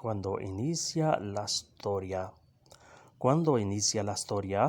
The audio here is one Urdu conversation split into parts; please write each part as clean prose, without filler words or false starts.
cuando inicia la historia, cuando inicia la historia,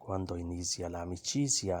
cuando inicia la amicizia,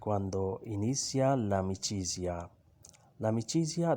cuando inicia la amicizia, la amicizia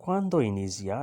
cuando inicia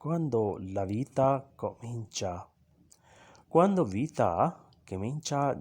cuando la vita comincia, cuando vita comincia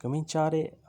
cominciare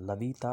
la vita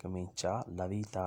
comincia la vita।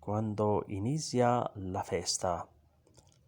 cuando inicia la festa,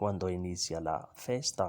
cuando inicia la festa।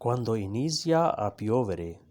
Cuando inicia a piovere,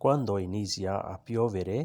cuando inicia a piovere,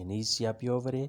Inicia a piovere,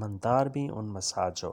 mandarmi un messaggio,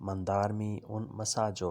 mandarmi un messaggio,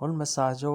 un messaggio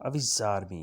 avisarmi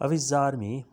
avisarmi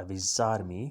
avisarmi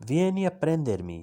vieni a prendermi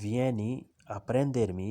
vieni a prendermi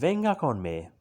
venga con me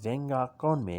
venga con me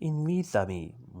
invitami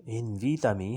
invitami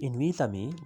invitami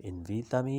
invitami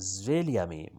svegliami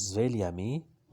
svegliami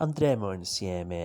andremo insieme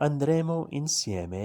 andremo insieme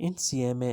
insieme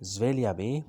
svegliami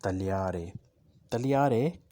tagliare, tagliare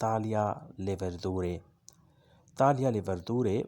taglia le verdure, taglia le verdure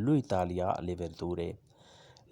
lui taglia le verdure,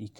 i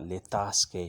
le tasche,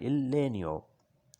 il legno,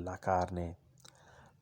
la carne,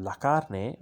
la carne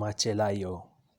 macellaio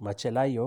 macellaio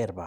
erba,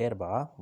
erba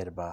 erba,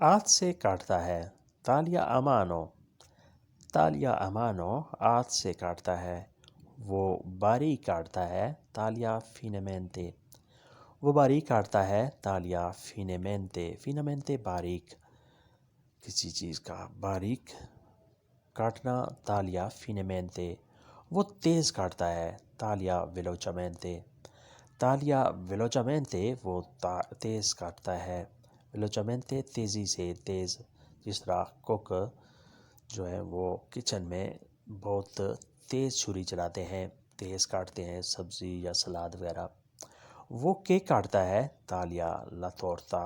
آج سے کاٹتا ہے تالیا امانو، تالیا امانو آج سے کاٹتا ہے، وہ باریک کاٹتا ہے تالیا فینامنتے، وہ باریک کاٹتا ہے تالیا فینامنتے، فینامنتے باریک، کسی چیز کا باریک کاٹنا تالیا فینامنتے، وہ تیز کاٹتا ہے تالیا ویلوچامنتے، تالیا ویلوچامنتے وہ تیز کاٹتا ہے، ویلوچامنتے تیزی سے، تیز، جس طرح کوک جو ہے وہ کچن میں بہت تیز چھری چلاتے ہیں، تیز کاٹتے ہیں سبزی یا سلاد وغیرہ، وہ کیک کاٹتا ہے تالیا لاتورتا،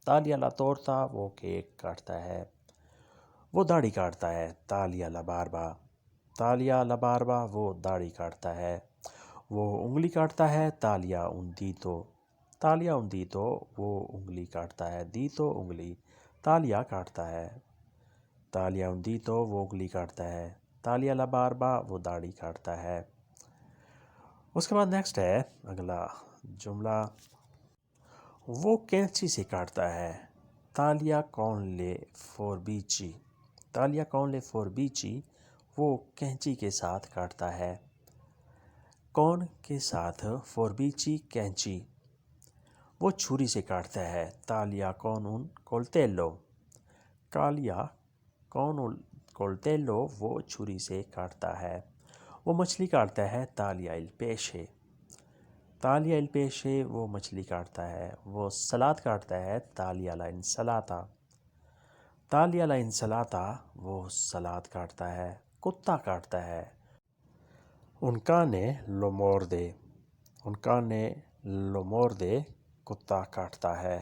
تالیا لاتورتا وہ کیک کاٹتا ہے، وہ داڑھی کاٹتا ہے تالیا لاباربا، تالیا لاباربا وہ داڑھی کاٹتا ہے، وہ انگلی کاٹتا ہے تالیا اندیتو، تالیا اندیتو وہ انگلی کاٹتا ہے، دیتو انگلی، تالیا کاٹتا ہے، تالیا اندیتو وہ انگلی کاٹتا ہے، تالیا لاباربا وہ داڑھی کاٹتا ہے۔ اس کے بعد نیکسٹ ہے اگلا جملہ، وہ کینچی سے کاٹتا ہے تالیا کون لے فوربیچی، تالیا کون لے فوربیچی وہ کینچی کے ساتھ کاٹتا ہے، کون کے ساتھ، فوربیچی کینچی، وہ چھری سے کاٹتا ہے تالیا کون ان کولتیلو، کالیا کون ان کولتیلو وہ چھری سے کاٹتا ہے، وہ مچھلی کاٹتا ہے تالیا el pesce، تالیا el pesce وہ مچھلی کاٹتا ہے، وہ سلاد کاٹتا ہے تالیا la insalata، تالیا la insalata وہ سلاد کاٹتا ہے، کتا کاٹتا ہے، un cane lo morde، un cane lo morde کتا کاٹتا ہے،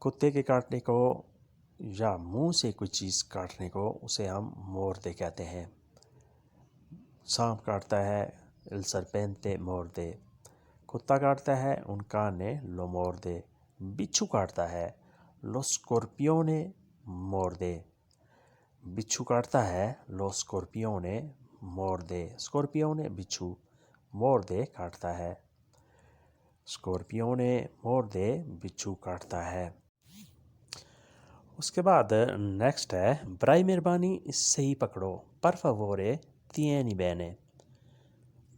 کتے کے کاٹنے کو یا منہ سے کوئی چیز کاٹنے کو اسے ہم موردے کہتے ہیں، سانپ کاٹتا ہے el serpente morde، کتا کاٹتا ہے un cane lo morde، بچھو کاٹتا ہے lo scorpione morde، بچھو کاٹتا ہے lo scorpione morde، scorpione بچھو، morde کاٹتا ہے، scorpione morde بچھو کاٹتا ہے۔ اس کے بعد نیکسٹ ہے برائے مہربانی صحیح پکڑو، پر فاوورے tieni bene،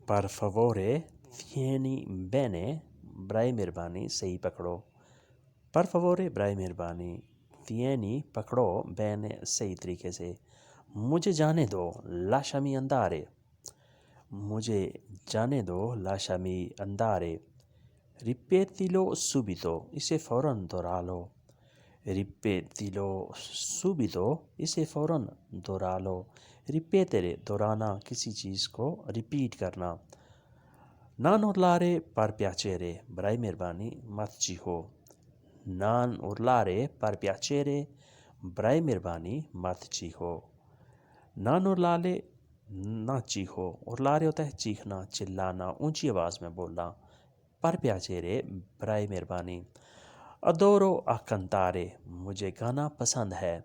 پر فاوورے tieni bene، برائے مہربانی صحیح پکڑو، پر فاوورے برائے مہربانی، tieni پکڑو، bene صحیح طریقے سے، مجھے جانے دو lasciami andare، مجھے جانے دو lasciami andare، ripetilo subito اسے فوراً دہرا لو، ripetilo subito اسے فوراً دہرا لو، ripetere دہرانا، کسی چیز کو ریپیٹ کرنا، non urlare per piacere برائے مہربانی مت چیخو، non urlare per piacere برائے مہربانی مت چیخو، non urlare نہ چیخو، urlare ہوتا ہے چیخنا، چلانا، اونچی آواز میں بولنا، per piacere برائے مہربانی، adoro a cantare مجھے گانا پسند ہے،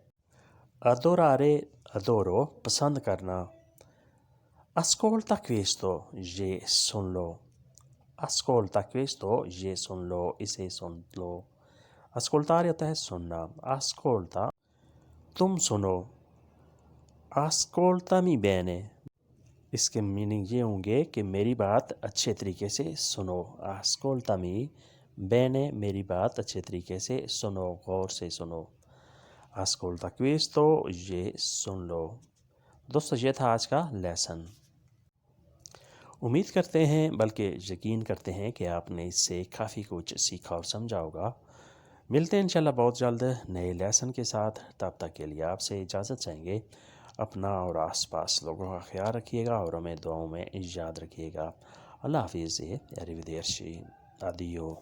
adorare adoro پسند کرنا، ascolta questo یہ سن لو، ascolta questo یہ سن لو، اسے سن لو، ascoltare ہوتا ہے سننا، ascolta تم سنو، ascoltami bene اس کے میننگ یہ ہوں گے کہ میری بات اچھے طریقے سے سنو، ascoltami bene میری بات اچھے طریقے سے سنو، غور سے سنو، ascolta questo یہ سن لو۔ دوستو یہ تھا آج کا لیسن، امید کرتے ہیں بلکہ یقین کرتے ہیں کہ آپ نے اس سے کافی کچھ سیکھا اور سمجھا ہوگا۔ ملتے ہیں انشاءاللہ بہت جلد نئے لیسن کے ساتھ، تب تک کے لیے آپ سے اجازت چاہیں گے، اپنا اور آس پاس لوگوں کا خیال رکھیے گا اور ہمیں دعاؤں میں یاد رکھیے گا۔ اللہ حافظ، arrivederci، addio۔